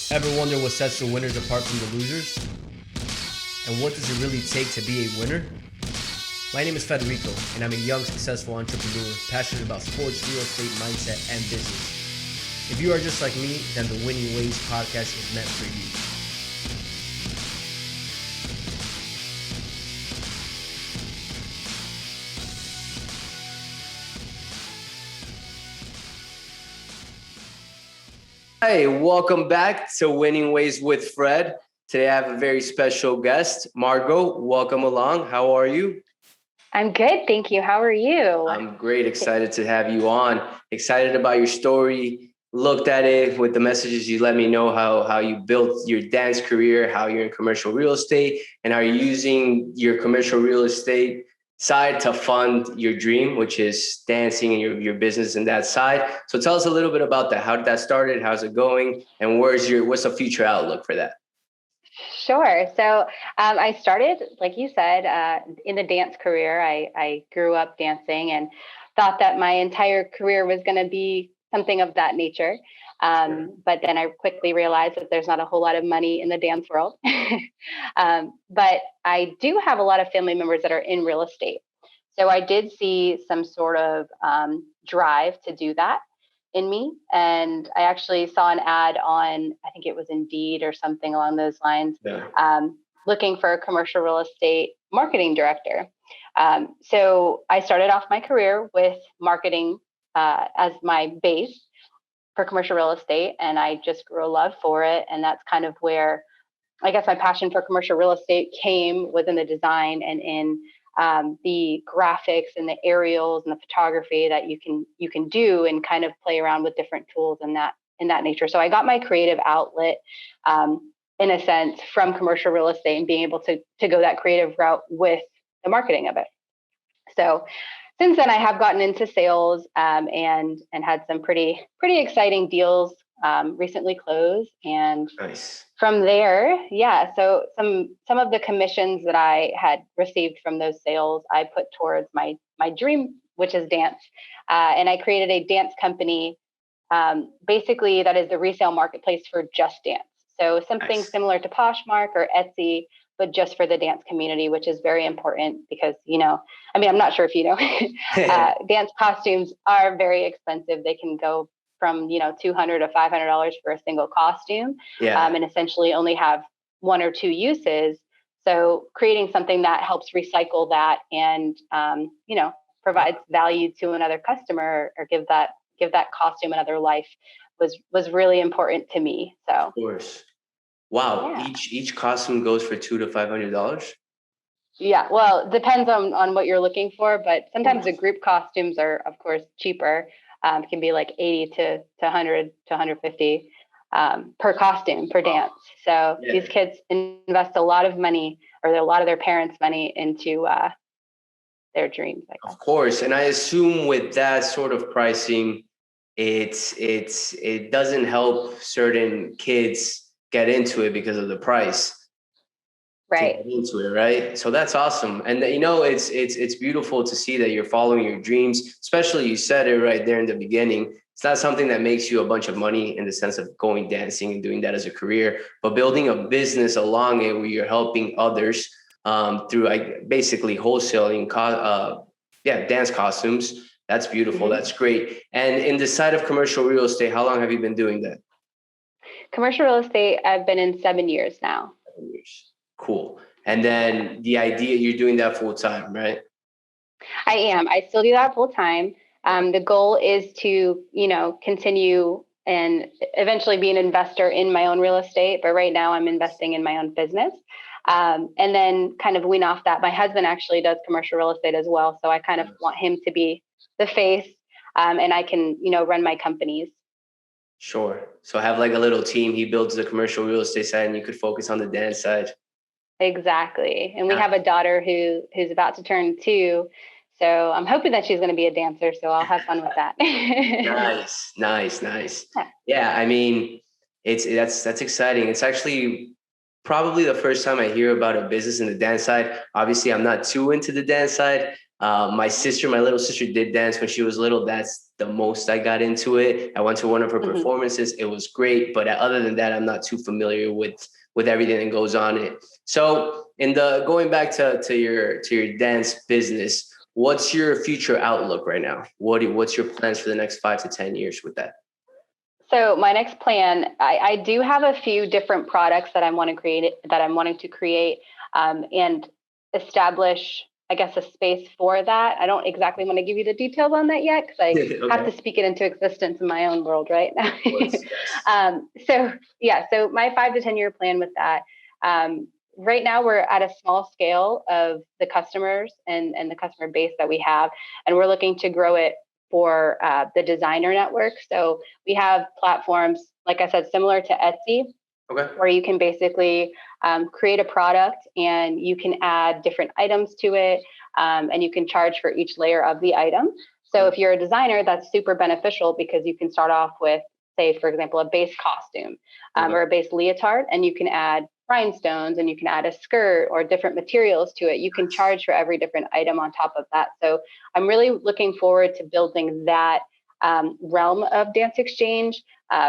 Ever wonder what sets the winners apart from the losers? And what does it really take to be a winner? My name is Federico, and I'm a young, successful entrepreneur passionate about sports, real estate, mindset, and business. If you are just like me, then the Winning Ways podcast is meant for you. Hi, welcome back to Winning Ways with Fred. Today I have a very special guest, Margeaux. Welcome along. How are you? I'm good, thank you. How are you? I'm great. Excited to have you on. Excited about your story. Looked at it with the messages you let me know how you built your dance career, how you're in commercial real estate, and how you're using your commercial real estate side to fund your dream, which is dancing and your business in that side. So tell us a little bit about that. How did that started? How's it going? And what's the future outlook for that? Sure. So I started, like you said, in the dance career. I grew up dancing and thought that my entire career was going to be something of that nature. But then I quickly realized that there's not a whole lot of money in the dance world. But I do have a lot of family members that are in real estate. So I did see some sort of drive to do that in me. And I actually saw an ad on, I think it was Indeed or something along those lines, looking for a commercial real estate marketing director. So I started off my career with marketing as my base for commercial real estate, and I just grew a love for it. And that's kind of where I guess my passion for commercial real estate came, within the design and in the graphics and the aerials and the photography that you can do and kind of play around with different tools in that nature. So I got my creative outlet in a sense from commercial real estate and being able to go that creative route with the marketing of it. So since then I have gotten into sales and had some pretty exciting deals recently closed. And Nice. From there, yeah, so some of the commissions that I had received from those sales, I put towards my dream, which is dance. And I created a dance company, basically that is the resale marketplace for just dance. So something similar to Poshmark or Etsy, but just for the dance community, which is very important because, I'm not sure if you know, dance costumes are very expensive. They can go from, $200 to $500 for a single costume, and essentially only have one or two uses. So creating something that helps recycle that and, provides value to another customer or give that costume another life was really important to me. So of course. Wow. Yeah. Each costume goes for $200 to $500. Yeah. Well, depends on what you're looking for, but sometimes the group costumes are, of course, cheaper. Can be like 80 to 100 to 150 per costume per dance. So these kids invest a lot of money, or a lot of their parents' money, into their dreams. Of course, and I assume with that sort of pricing, it doesn't help certain kids get into it because of the price. Right. To get into it, right? So that's awesome. And it's beautiful to see that you're following your dreams, especially you said it right there in the beginning. It's not something that makes you a bunch of money in the sense of going dancing and doing that as a career, but building a business along it where you're helping others through basically wholesaling dance costumes. That's beautiful. Mm-hmm. That's great. And in the side of commercial real estate, how long have you been doing that? Commercial real estate, I've been in 7 years now. 7 years. Cool. And then the idea, you're doing that full time, right? I am. I still do that full time. The goal is to, continue and eventually be an investor in my own real estate. But right now I'm investing in my own business. And then kind of wean off that. My husband actually does commercial real estate as well. So I kind of want him to be the face, and I can, run my companies. Sure. So have like a little team. He builds the commercial real estate side and you could focus on the dance side. Exactly. And we have a daughter who's about to turn 2. So I'm hoping that she's going to be a dancer. So I'll have fun with that. Nice. Yeah. I mean, that's exciting. It's actually probably the first time I hear about a business in the dance side. Obviously, I'm not too into the dance side, My little sister did dance when she was little. That's the most I got into it. I went to one of her performances. It was great. But other than that, I'm not too familiar with everything that goes on it. So going back to your dance business, what's your future outlook right now? What's your plans for the next 5 to 10 years with that? So my next plan, I do have a few different products that I'm wanting to create and establish, I guess, a space for that. I don't exactly want to give you the details on that yet because I Okay. have to speak it into existence in my own world right now. Yes. So my 5 to 10 year plan with that. Right now, we're at a small scale of the customers and the customer base that we have, and we're looking to grow it for the designer network. So we have platforms, like I said, similar to Etsy, where you can basically create a product and you can add different items to it, and you can charge for each layer of the item. So if you're a designer, that's super beneficial because you can start off with, say, for example, a base costume or a base leotard, and you can add rhinestones and you can add a skirt or different materials to it. You can charge for every different item on top of that. So I'm really looking forward to building that realm of Dance Exchange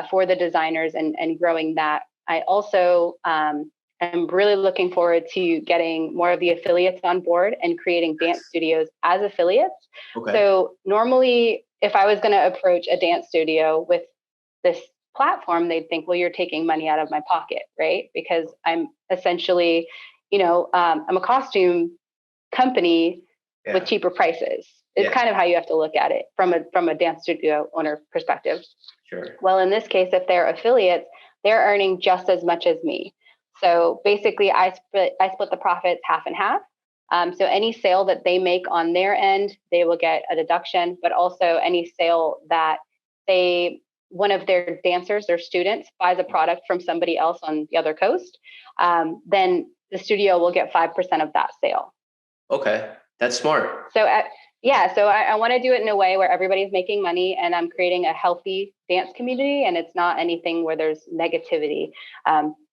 for the designers and growing that. I also am really looking forward to getting more of the affiliates on board and creating dance studios as affiliates. So normally, if I was going to approach a dance studio with this platform, they'd think, well, you're taking money out of my pocket, right? Because I'm essentially, I'm a costume company with cheaper prices. It's kind of how you have to look at it from a dance studio owner perspective. Sure. Well, in this case, if they're affiliates, they're earning just as much as me. So basically, I split the profits half and half. So any sale that they make on their end, they will get a deduction, but also any sale that one of their dancers or students buys a product from somebody else on the other coast, then the studio will get 5% of that sale. Okay, that's smart. So I want to do it in a way where everybody's making money and I'm creating a healthy dance community, and it's not anything where there's negativity.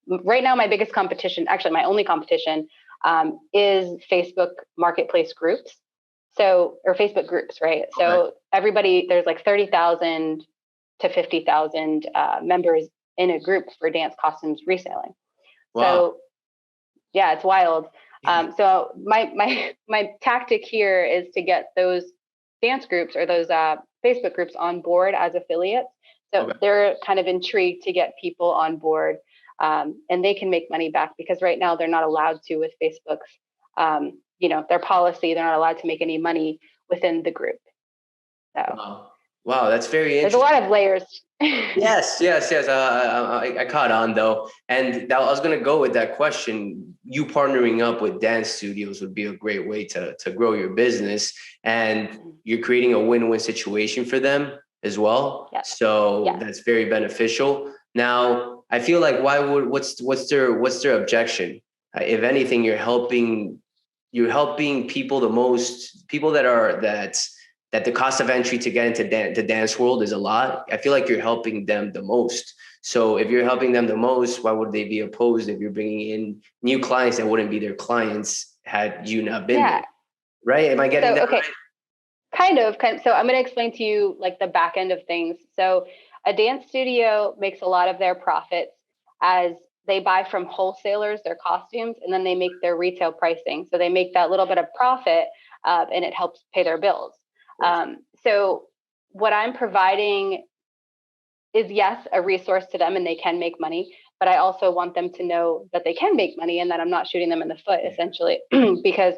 Right now, my biggest competition, actually my only competition, is Facebook marketplace groups. Or Facebook groups, right? So everybody, there's like 30,000 to 50,000 members in a group for dance costumes reselling. Wow. So yeah, it's wild. So my tactic here is to get those dance groups or those Facebook groups on board as affiliates. So they're kind of intrigued to get people on board, and they can make money back because right now they're not allowed to with Facebook's, their policy. They're not allowed to make any money within the group. So. Wow, that's very interesting. There's a lot of layers. Yes. I caught on though. And I was going to go with that question. You partnering up with dance studios would be a great way to grow your business. And you're creating a win-win situation for them as well. Yep. So that's very beneficial. Now, I feel like what's their objection? If anything, you're helping people that the cost of entry to get into the dance world is a lot. I feel like you're helping them the most. So if you're helping them the most, why would they be opposed if you're bringing in new clients that wouldn't be their clients had you not been there? Right? Am I getting that right? Kind of. So I'm going to explain to you like the back end of things. So a dance studio makes a lot of their profits as they buy from wholesalers their costumes, and then they make their retail pricing. So they make that little bit of profit, and it helps pay their bills. So what I'm providing is, yes, a resource to them and they can make money, but I also want them to know that they can make money and that I'm not shooting them in the foot, essentially, because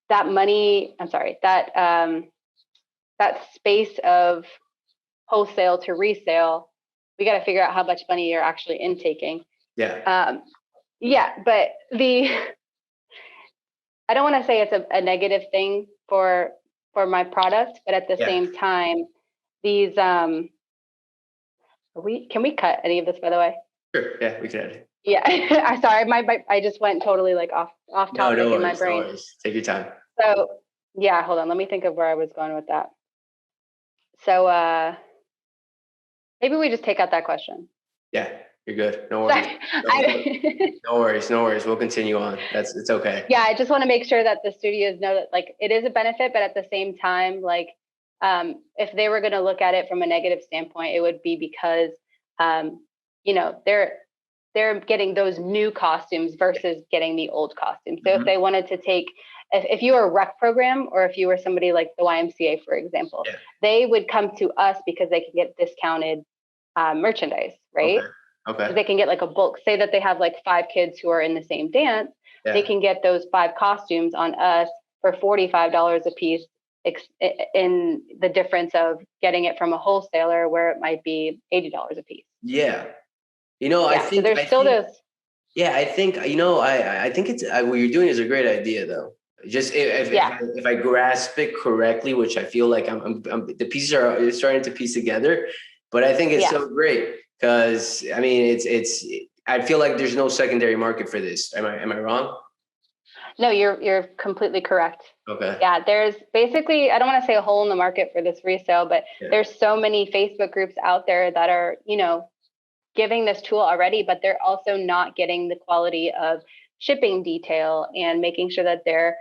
that space of wholesale to resale, we got to figure out how much money you're actually intaking. But I don't want to say it's a negative thing for my product, but at the same time, these can we cut any of this, by the way? Sure. Yeah, we can. Yeah. I'm sorry. I just went totally like off topic in my brain. No worries. Take your time. So yeah, hold on. Let me think of where I was going with that. So maybe we just take out that question. Yeah. You're good. No worries. Sorry. No worries. No worries. We'll continue on. It's okay. Yeah, I just want to make sure that the studios know that like it is a benefit, but at the same time, like if they were going to look at it from a negative standpoint, it would be because you know, they're getting those new costumes versus getting the old costumes. So if they wanted to take, if you were a rec program or if you were somebody like the YMCA, for example, they would come to us because they can get discounted merchandise, right? Okay. They can get like a bulk, say that they have like 5 kids who are in the same dance. They can get those 5 costumes on us for $45 a piece, in the difference of getting it from a wholesaler where it might be $80 a piece. Yeah. You know, I think, so there's still those. Yeah, I think, you know, I think it's what you're doing is a great idea, though. Just if I grasp it correctly, which I feel like I'm the pieces are starting to piece together, but I think it's so great because I mean, I feel like there's no secondary market for this. Am I wrong? No, you're completely correct. Okay. Yeah, there's basically, I don't want to say a hole in the market for this resale, but there's so many Facebook groups out there that are, you know, giving this tool already, but they're also not getting the quality of shipping detail and making sure that their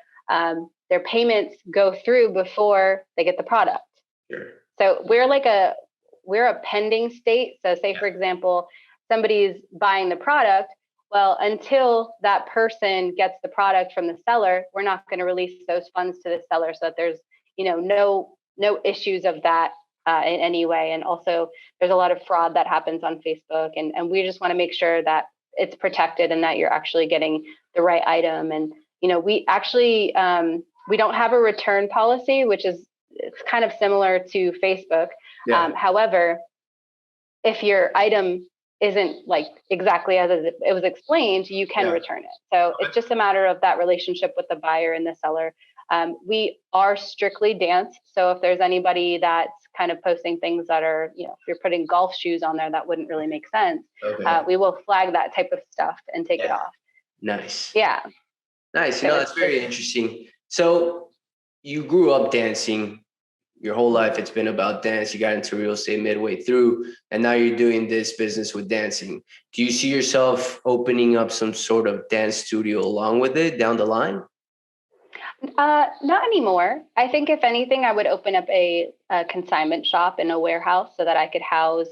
payments go through before they get the product. Sure. So we're a pending state. So say, for example, somebody's buying the product. Well, until that person gets the product from the seller, we're not going to release those funds to the seller so that there's, you know, no issues of that in any way. And also there's a lot of fraud that happens on Facebook, and we just want to make sure that it's protected and that you're actually getting the right item. And, you know, we actually, we don't have a return policy, which is, it's kind of similar to Facebook. However, if your item isn't like exactly as it was explained, you can return it. So it's just a matter of that relationship with the buyer and the seller. We are strictly dance. So if there's anybody that's kind of posting things that are, you know, if you're putting golf shoes on there, that wouldn't really make sense. We will flag that type of stuff and take it off. Nice. Yeah. Nice. You know, that's very interesting. So you grew up dancing your whole life. It's been about dance. You got into real estate midway through, and now you're doing this business with dancing. Do you see yourself opening up some sort of dance studio along with it down the line? Not anymore. I think if anything, I would open up a consignment shop in a warehouse so that I could house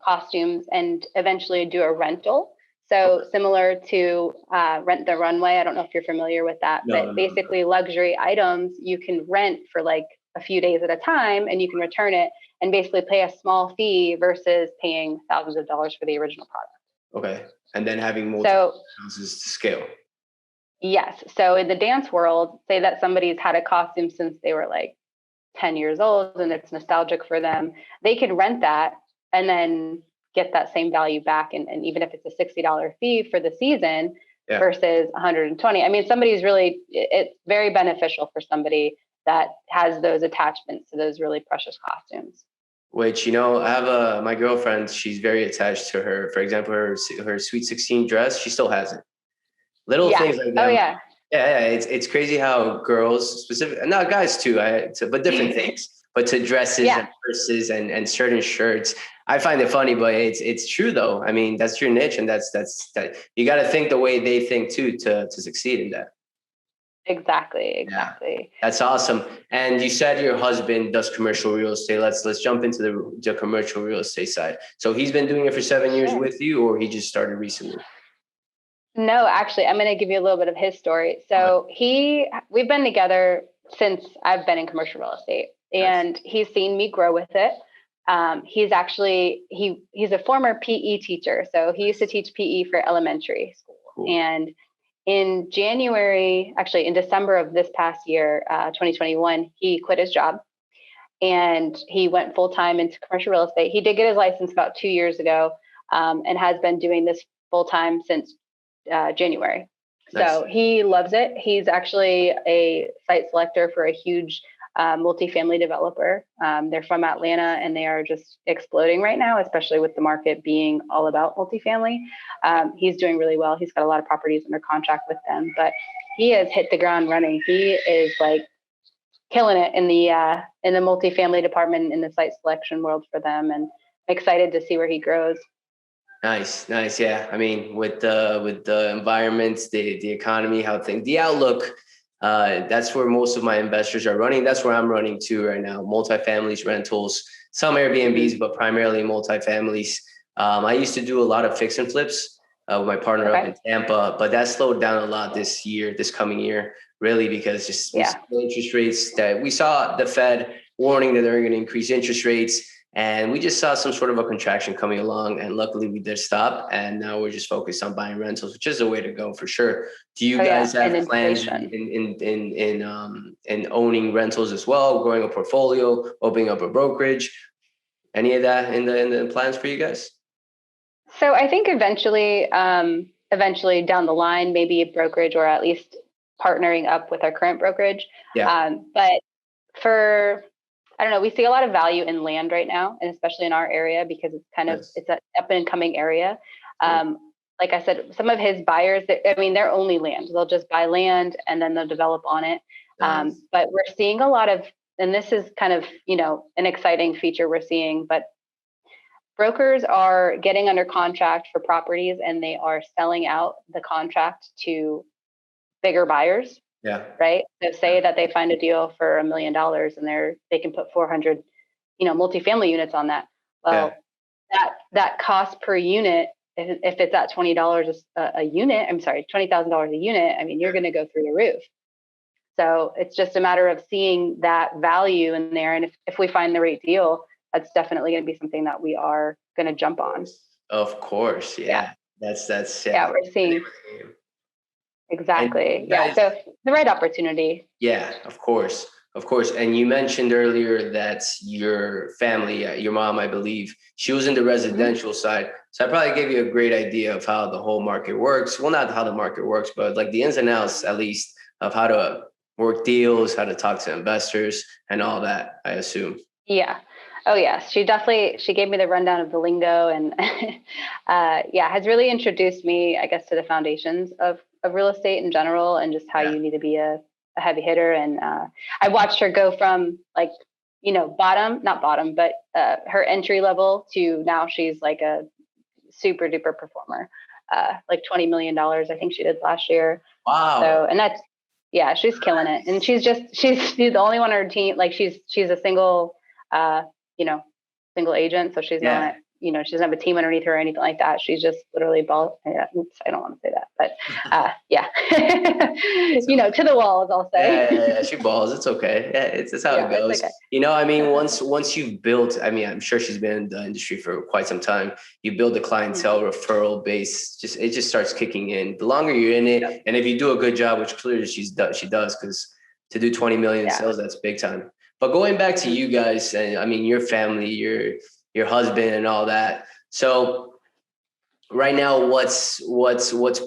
costumes and eventually do a rental. So similar to Rent the Runway. I don't know if you're familiar with that, but basically luxury items you can rent for like a few days at a time, and you can return it and basically pay a small fee versus paying thousands of dollars for the original product. Okay. And then having multiple houses to scale. Yes. So in the dance world, say that somebody's had a costume since they were like 10 years old and it's nostalgic for them, they can rent that and then get that same value back. And even if it's a $60 fee for the season versus 120, I mean, it's very beneficial for somebody that has those attachments to those really precious costumes. Which, you know, I have my girlfriend, she's very attached to her. For example, her Sweet 16 dress, she still has it. Little things like that. Oh, yeah. Yeah. It's crazy how girls, not guys too, but different things. But to dresses and purses and certain shirts, I find it funny, but it's true though. I mean, that's your niche, and that's you got to think the way they think too to succeed in that. Exactly. Yeah, that's awesome. And you said your husband does commercial real estate. Let's jump into the commercial real estate side. So he's been doing it for 7 years with you, or he just started recently? No, actually, I'm going to give you a little bit of his story. So we've been together since I've been in commercial real estate, and he's seen me grow with it. He's actually, he's a former PE teacher. So he used to teach PE for elementary school. Cool. And in December of this past year, 2021, he quit his job and he went full-time into commercial real estate. He did get his license about 2 years ago, and has been doing this full-time since January. Nice. So he loves it. He's actually a site selector for a huge multifamily developer. They're from Atlanta, and they are just exploding right now, especially with the market being all about multifamily. He's doing really well. He's got a lot of properties under contract with them, but he has hit the ground running. He is like killing it in the multifamily department in the site selection world for them, and excited to see where he grows. Nice, nice. Yeah. I mean, with the environment, the economy, how things, the outlook, that's where most of my investors are running. That's where I'm running to right now. Multifamilies, rentals, some Airbnbs, but primarily multifamilies. I used to do a lot of fix and flips with my partner up in Tampa, but that slowed down a lot this year, this coming year, really, because just we saw the interest rates that we saw the Fed warning that they're going to increase interest rates. And we just saw some sort of a contraction coming along, and luckily we did stop. And now we're just focused on buying rentals, which is a way to go for sure. Do you guys have plans in owning rentals as well, growing a portfolio, opening up a brokerage? Any of that in the plans for you guys? So I think eventually down the line, maybe a brokerage, or at least partnering up with our current brokerage. Yeah. But for, I don't know, we see a lot of value in land right now, and especially in our area, because it's kind of, it's an up and coming area. Like I said, some of his buyers, they're only land. They'll just buy land and then they'll develop on it. But we're seeing a lot of, and this is kind of, an exciting feature we're seeing, but brokers are getting under contract for properties and they are selling out the contract to bigger buyers. Yeah. Right. So say that they find a deal for $1 million and they can put 400, multifamily units on that. Well, that cost per unit, if it's at $20 a unit, $20,000 a unit, you're going to go through the roof. So it's just a matter of seeing that value in there. And if we find the right deal, that's definitely going to be something that we are going to jump on. Of course. Yeah. That's we're seeing. Exactly. So the right opportunity. Yeah, of course. Of course. And you mentioned earlier that your family, your mom, I believe, she was in the residential side. So I probably gave you a great idea of how the whole market works. Well, not how the market works, but like the ins and outs, at least, of how to work deals, how to talk to investors and all that, I assume. Yeah. Oh, yes. She gave me the rundown of the lingo and has really introduced me, I guess, to the foundations of real estate in general, and just how you need to be a heavy hitter. And I watched her go from not bottom, but her entry level to now she's like a super duper performer, like $20 million, I think she did last year. Wow. So, and that's, she's killing it. And she's the only one on her team. Like she's a single, single agent. So she's not, she doesn't have a team underneath her or anything like that. She's just literally oops, I don't want to say that, but to the walls, I'll say. Yeah, she balls. It's okay. Yeah, it's how it goes. Okay. Once you've built, I'm sure she's been in the industry for quite some time. You build a clientele referral base, it just starts kicking in. The longer you're in it, and if you do a good job, which clearly she does, because to do 20 million in sales, that's big time. But going back to you guys, and your family, your husband and all that. So right now, what's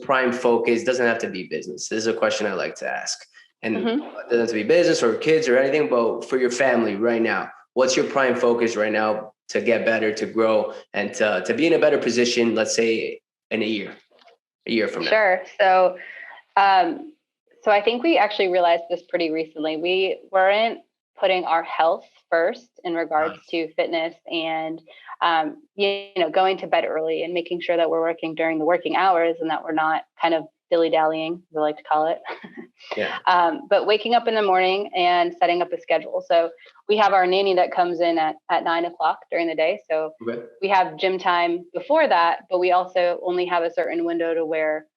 prime focus? Doesn't have to be business. This is a question I like to ask. And it doesn't have to be business or kids or anything, but for your family right now, what's your prime focus right now to get better, to grow, and to be in a better position, let's say in a year from now? Sure. So I think we actually realized this pretty recently. We weren't putting our health first in regards to fitness and, going to bed early and making sure that we're working during the working hours and that we're not kind of dilly-dallying, as I like to call it. But waking up in the morning and setting up a schedule. So we have our nanny that comes in at 9:00 during the day. So we have gym time before that, but we also only have a certain window to where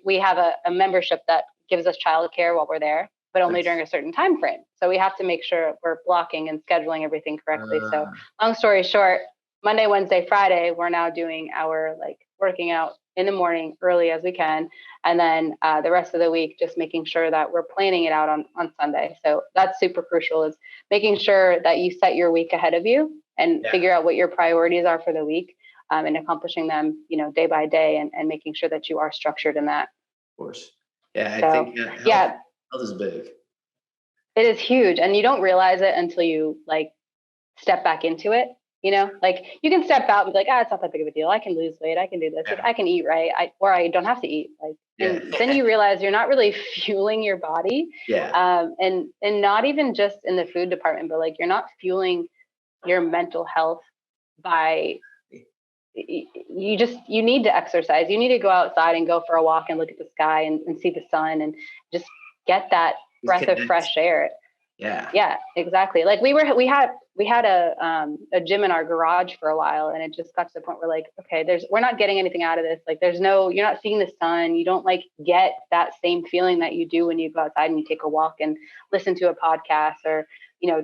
we have a membership that gives us childcare while we're there, but only during a certain time frame. So we have to make sure we're blocking and scheduling everything correctly. So long story short, Monday, Wednesday, Friday, we're now doing our working out in the morning early as we can. And then the rest of the week, just making sure that we're planning it out on Sunday. So that's super crucial, is making sure that you set your week ahead of you and figure out what your priorities are for the week, and accomplishing them, day by day, and making sure that you are structured in that. Of course. Yeah. I think health is big. It is huge. And you don't realize it until you step back into it. You can step out and be like, it's not that big of a deal. I can lose weight. I can do this. I can eat right. Or I don't have to eat. And then you realize you're not really fueling your body. And not even just in the food department, but you're not fueling your mental health by you need to exercise. You need to go outside and go for a walk and look at the sky and see the sun and just get that breath of fresh air. Yeah, exactly. Like we had a gym in our garage for a while, and it just got to the point where like, okay, we're not getting anything out of this. Like you're not seeing the sun. You don't like get that same feeling that you do when you go outside and you take a walk and listen to a podcast, or,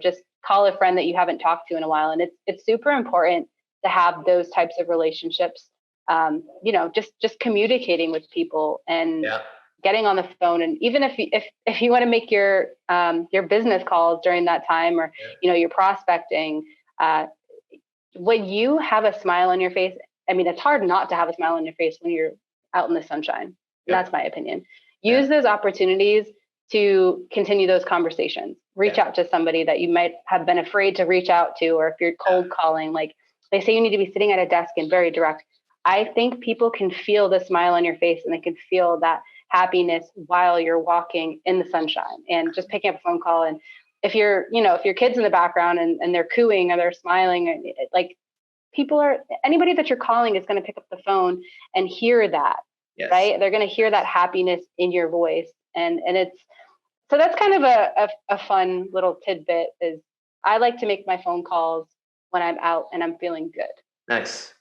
just call a friend that you haven't talked to in a while. And it's super important to have those types of relationships. Just communicating with people and getting on the phone. And even if you want to make your business calls during that time, or, you're prospecting, when you have a smile on your face, I mean, it's hard not to have a smile on your face when you're out in the sunshine. That's my opinion. Use those opportunities to continue those conversations. Reach out to somebody that you might have been afraid to reach out to, or if you're cold calling, like they say you need to be sitting at a desk and very direct. I think people can feel the smile on your face, and they can feel that happiness while you're walking in the sunshine and just picking up a phone call. And if your kid's in the background and they're cooing or they're smiling, like anybody that you're calling is going to pick up the phone and hear that, right? They're going to hear that happiness in your voice. And so that's kind of a fun little tidbit, is I like to make my phone calls when I'm out and I'm feeling good. Nice.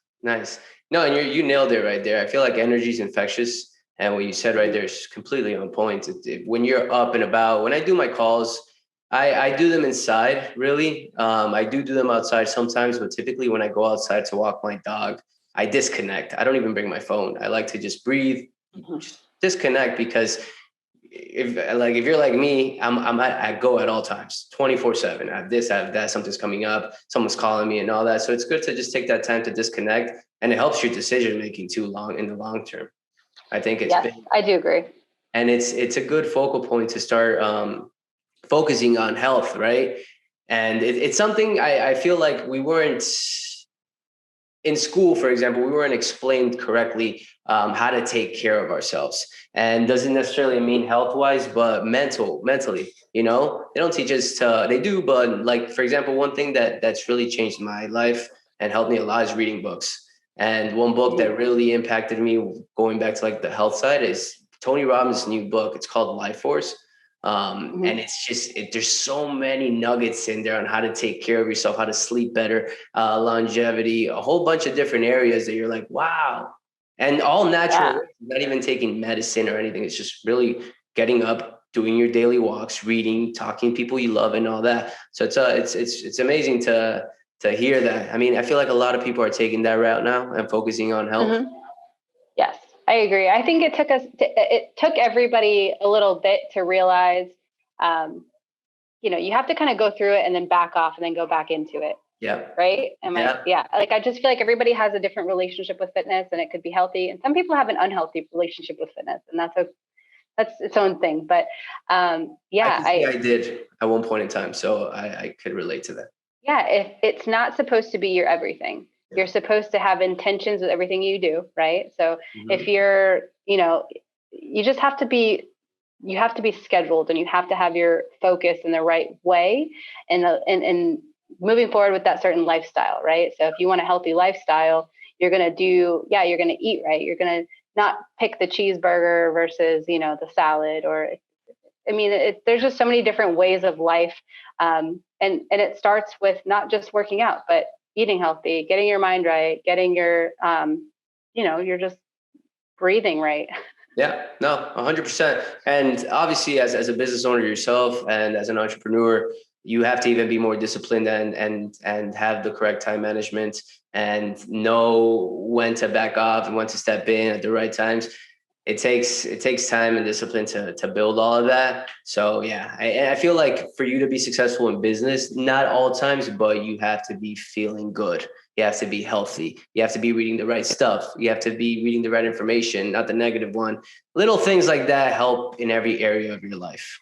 No, and you nailed it right there. I feel like energy is infectious. And what you said right there is completely on point. When you're up and about, when I do my calls, I do them inside, really. I do them outside sometimes, but typically when I go outside to walk my dog, I disconnect. I don't even bring my phone. I like to just breathe, just disconnect, because if you're like me, I go at all times, 24/7. I have this, I have that, something's coming up, someone's calling me and all that. So it's good to just take that time to disconnect, and it helps your decision making too in the long term. I think it's big. I do agree. And it's a good focal point to start focusing on health, right? And it's something I feel like we weren't in school, for example, we weren't explained correctly how to take care of ourselves. And doesn't necessarily mean health-wise, but mentally, they don't teach us they do, but like, for example, one thing that's really changed my life and helped me a lot is reading books. And one book that really impacted me, going back to like the health side, is Tony Robbins' new book. It's called Life Force. And it's just, there's so many nuggets in there on how to take care of yourself, how to sleep better, longevity, a whole bunch of different areas that you're like, wow. And all natural, not even taking medicine or anything. It's just really getting up, doing your daily walks, reading, talking to people you love and all that. So it's amazing to hear that. I mean, I feel like a lot of people are taking that route now and focusing on health. Yes, I agree. I think it took everybody a little bit to realize, you have to kind of go through it and then back off and then go back into it. Yeah. Right. Like, I just feel like everybody has a different relationship with fitness, and it could be healthy. And some people have an unhealthy relationship with fitness, and that's its own thing. But I did at one point in time. So I could relate to that. Yeah. If it's not supposed to be your everything, you're supposed to have intentions with everything you do. Right. So if you're, you just have to be scheduled, and you have to have your focus in the right way, and moving forward with that certain lifestyle. Right. So if you want a healthy lifestyle, you're going to eat right. You're going to not pick the cheeseburger versus, the salad, or, there's just so many different ways of life. And it starts with not just working out, but eating healthy, getting your mind right, getting your, you're just breathing right. Yeah, no, 100%. And obviously as a business owner yourself and as an entrepreneur, you have to even be more disciplined and have the correct time management and know when to back off and when to step in at the right times. It takes time and discipline to build all of that. So yeah, I feel like for you to be successful in business, not all times, but you have to be feeling good. You have to be healthy. You have to be reading the right stuff. You have to be reading the right information, not the negative one. Little things like that help in every area of your life.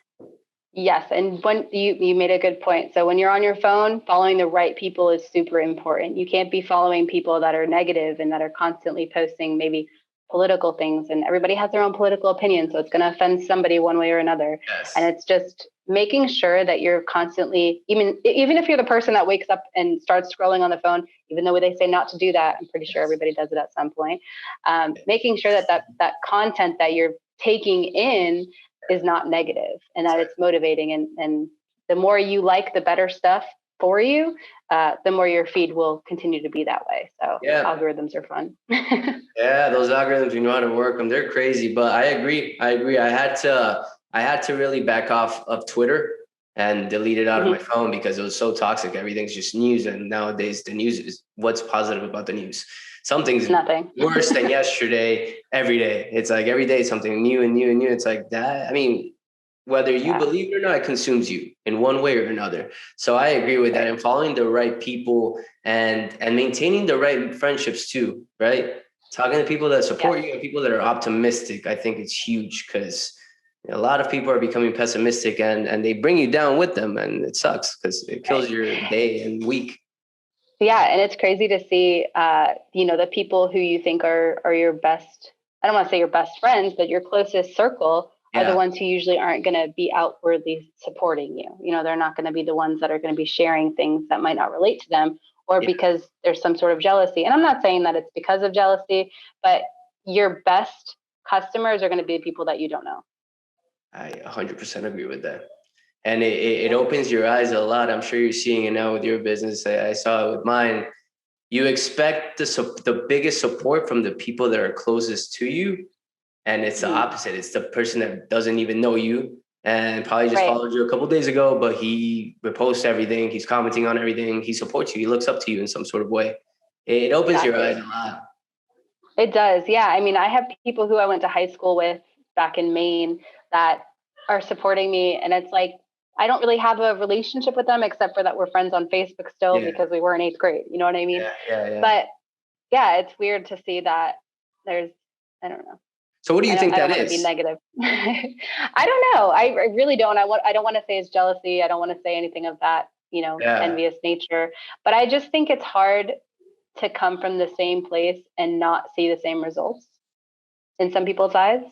Yes. And when you made a good point. So when you're on your phone, following the right people is super important. You can't be following people that are negative and that are constantly posting maybe political things, and everybody has their own political opinion. So it's going to offend somebody one way or another. Yes. And it's just making sure that you're constantly, even if you're the person that wakes up and starts scrolling on the phone, even though they say not to do that, I'm pretty sure everybody does it at some point. Making sure that content that you're taking in is not negative and that it's motivating. And the more you like the better stuff for you, the more your feed will continue to be that way. So algorithms are fun. Yeah, those algorithms, you know how to work them. They're crazy, but I agree. I had to really back off of Twitter and delete it out of my phone because it was so toxic. Everything's just news. And nowadays the news is what's positive about the news. Something's nothing worse than yesterday every day. It's like every day something new and new and new. It's like that. I mean, whether you believe it or not, it consumes you in one way or another. So I agree with that. And following the right people and maintaining the right friendships too, right? Talking to people that support you and people that are optimistic, I think it's huge because a lot of people are becoming pessimistic and they bring you down with them, and it sucks because it kills your day and week. Yeah, and it's crazy to see, the people who you think are your best, I don't want to say your best friends, but your closest circle are the ones who usually aren't going to be outwardly supporting you. They're not going to be the ones that are going to be sharing things that might not relate to them or because there's some sort of jealousy. And I'm not saying that it's because of jealousy, but your best customers are going to be people that you don't know. I 100% agree with that. And it opens your eyes a lot. I'm sure you're seeing it now with your business. I saw it with mine. You expect the biggest support from the people that are closest to you. And it's the opposite. It's the person that doesn't even know you and probably just followed you a couple of days ago, but he reposts everything. He's commenting on everything. He supports you. He looks up to you in some sort of way. It opens your eyes a lot. It does. Yeah. I mean, I have people who I went to high school with back in Maine that are supporting me. And it's like, I don't really have a relationship with them except for that we're friends on Facebook still because we were in 8th grade. You know what I mean? Yeah. But yeah, it's weird to see that there's, I don't know. So what do you think that is? I don't want to be negative. I don't know. I really don't. I don't want to say it's jealousy. I don't want to say anything of that, envious nature. But I just think it's hard to come from the same place and not see the same results in some people's eyes.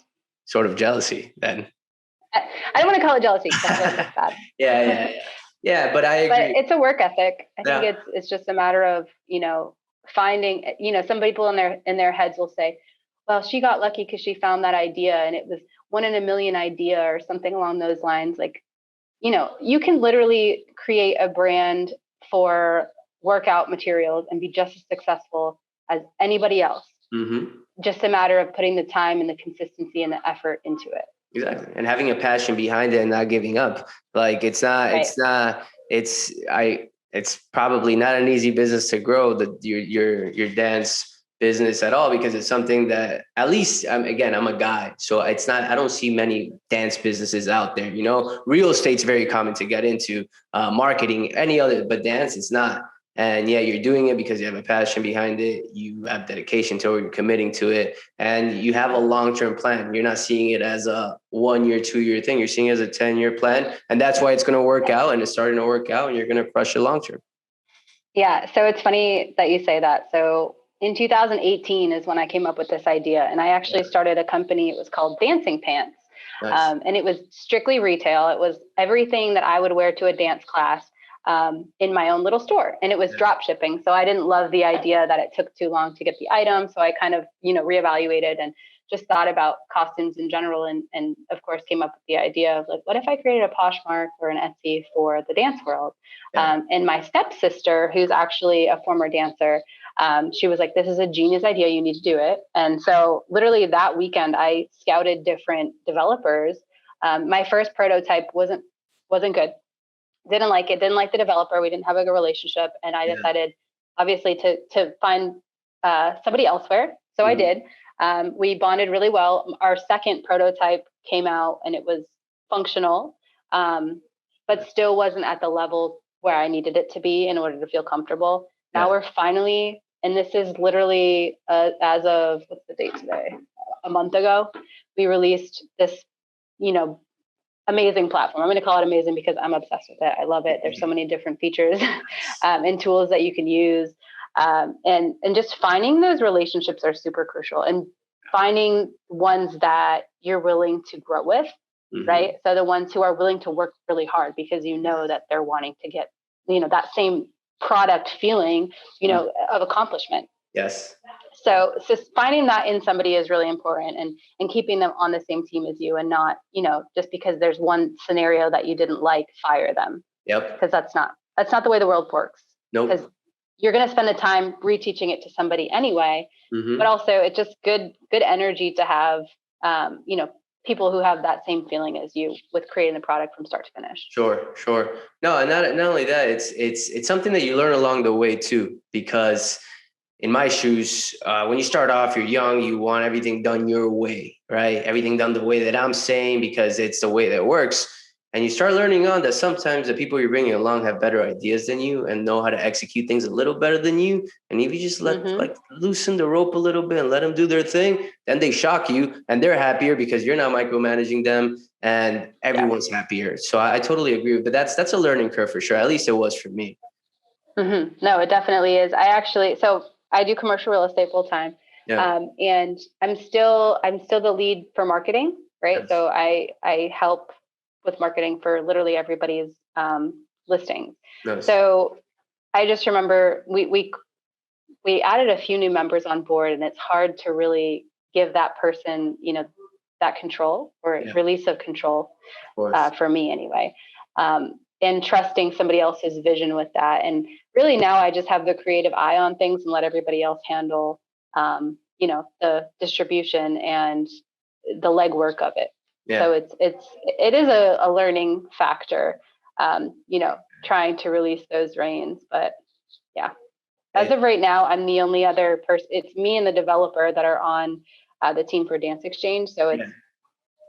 Sort of jealousy then. I don't want to call it jealousy because that's bad. Yeah, but I agree. But it's a work ethic. I think it's just a matter of, finding, some people in their heads will say, well, she got lucky because she found that idea and it was 1 in a million idea or something along those lines. Like, you can literally create a brand for workout materials and be just as successful as anybody else. Just a matter of putting the time and the consistency and the effort into it. Exactly. And having a passion behind it and not giving up. Like it's probably not an easy business to grow your dance business at all, because it's something that at least I'm a guy. So I don't see many dance businesses out there, real estate's very common to get into, marketing, any other, but dance, it's not. And you're doing it because you have a passion behind it. You have dedication to it. You're committing to it, and you have a long-term plan. You're not seeing it as a 1 year, 2 year thing. You're seeing it as a 10-year plan, and that's why it's going to work out. And it's starting to work out, and you're going to crush it long-term. Yeah. So it's funny that you say that. So in 2018 is when I came up with this idea, and I actually started a company. It was called Dancing Pants, and it was strictly retail. It was everything that I would wear to a dance class. In my own little store, and it was drop shipping. So I didn't love the idea that it took too long to get the item. So I kind of, reevaluated and just thought about costumes in general. And of course came up with the idea of like, what if I created a Poshmark or an Etsy for the dance world? And my stepsister, who's actually a former dancer, she was like, this is a genius idea. You need to do it. And so literally that weekend I scouted different developers. My first prototype wasn't good. Didn't like it, didn't like the developer. We didn't have a good relationship. And I decided obviously to find somebody elsewhere. So I did. We bonded really well. Our second prototype came out and it was functional, but still wasn't at the level where I needed it to be in order to feel comfortable. Now we're finally, and this is literally as of, what's the date today? A month ago, we released this, amazing platform. I'm going to call it amazing because I'm obsessed with it. I love it. There's so many different features and tools that you can use. And just finding those relationships are super crucial, and finding ones that you're willing to grow with right? So the ones who are willing to work really hard because you know that they're wanting to get, that same product feeling, of accomplishment. Yes. So finding that in somebody is really important, and keeping them on the same team as you, and not, just because there's one scenario that you didn't like, fire them. Yep. Because that's not the way the world works. Nope. Because you're going to spend the time reteaching it to somebody anyway, but also it's just good energy to have, people who have that same feeling as you with creating the product from start to finish. Sure. No, and not only that, it's something that you learn along the way too, because in my shoes, when you start off, you're young, you want everything done your way, right? Everything done the way that I'm saying, because it's the way that works. And you start learning on that sometimes the people you're bringing along have better ideas than you and know how to execute things a little better than you. And if you just loosen the rope a little bit and let them do their thing, then they shock you and they're happier because you're not micromanaging them, and everyone's happier. So I totally agree. But that's a learning curve for sure. At least it was for me. No, it definitely is. I do commercial real estate full time. Yeah. And I'm still the lead for marketing, right? Yes. So I help with marketing for literally everybody's listings. Nice. So I just remember we added a few new members on board, and it's hard to really give that person, that control or release of control for me anyway. And trusting somebody else's vision with that. And really now I just have the creative eye on things and let everybody else handle, the distribution and the legwork of it. Yeah. So it is a learning factor, trying to release those reins. But yeah, as of right now, I'm the only other person. It's me and the developer that are on the team for Dance Xchange. So it's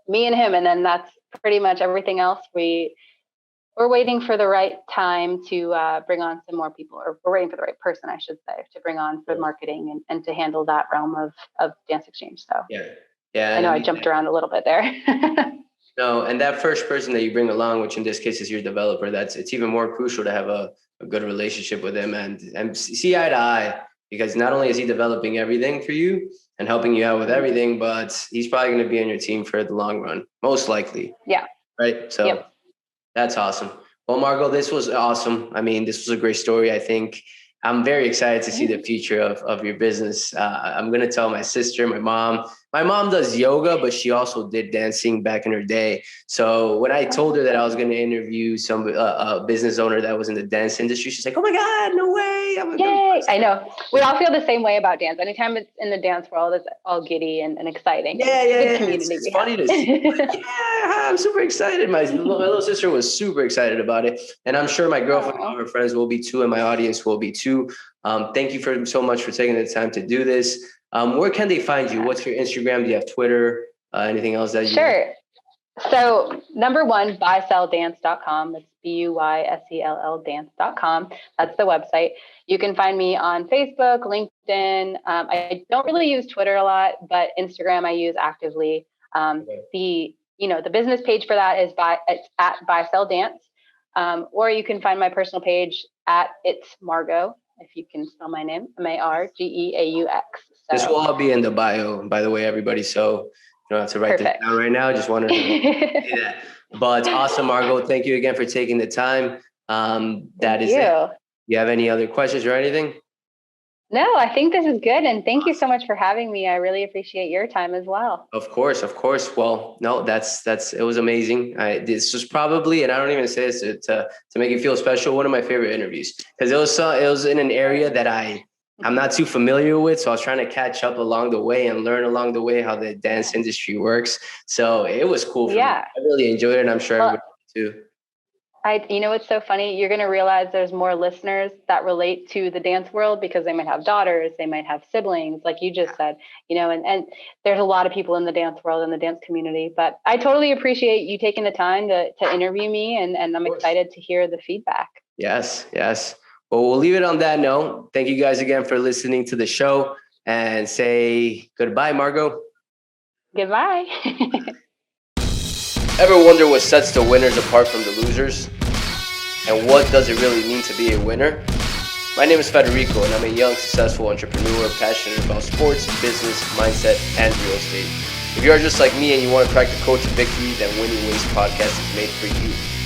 me and him, and then that's pretty much everything else. We're waiting for the right time to bring on some more people, or we're waiting for the right person, I should say, to bring on for marketing and to handle that realm of Dance Xchange. So yeah, I know I jumped around a little bit there. No, and that first person that you bring along, which in this case is your developer, it's even more crucial to have a good relationship with him and see eye to eye, because not only is he developing everything for you and helping you out with everything, but he's probably going to be on your team for the long run, most likely. Yeah. Right. So that's awesome. Well, Margeaux, this was awesome. I mean, this was a great story. I think I'm very excited to see the future of your business. I'm going to tell my sister, my mom. My mom does yoga, but she also did dancing back in her day. So when I told her that I was going to interview some a business owner that was in the dance industry, she's like, "Oh my God, no way!" Yay! I know. We all feel the same way about dance. Anytime it's in the dance world, it's all giddy and exciting. Yeah. It's funny to see. I'm super excited. My little sister was super excited about it, and I'm sure my girlfriend and all her friends will be too, and my audience will be too. Thank you so much for taking the time to do this. Where can they find you? What's your Instagram? Do you have Twitter? Anything else that you... Sure. So number one, buyselldance.com. That's BUYSELL dance.com. That's the website. You can find me on Facebook, LinkedIn. I don't really use Twitter a lot, but Instagram I use actively. The business page for that is it's at buyselldance. Or you can find my personal page at It's Margeaux, if you can spell my name, MARGEAUX. So. This will all be in the bio, by the way, everybody. So you don't have to write this down right now. Just wanted to say that. But awesome, Margeaux. Thank you again for taking the time. That is it. You have any other questions or anything? No, I think this is good. And thank you so much for having me. I really appreciate your time as well. Of course. Well, no, it was amazing. This was probably, and I don't even say this to make you feel special, one of my favorite interviews, because it was in an area that I'm not too familiar with. So I was trying to catch up along the way and learn along the way how the dance industry works. So it was cool for me. I really enjoyed it. And I'm sure everybody too. It's so funny. You're going to realize there's more listeners that relate to the dance world because they might have daughters, they might have siblings, like you just said, and there's a lot of people in the dance world and the dance community. But I totally appreciate you taking the time to interview me, and I'm excited to hear the feedback. Yes. Well, we'll leave it on that note. Thank you guys again for listening to the show, and say goodbye, Margeaux. Goodbye. Ever wonder what sets the winners apart from the losers? And what does it really mean to be a winner? My name is Federico, and I'm a young, successful entrepreneur passionate about sports, business, mindset, and real estate. If you are just like me and you want to crack the code to victory, then Winning Ways podcast is made for you.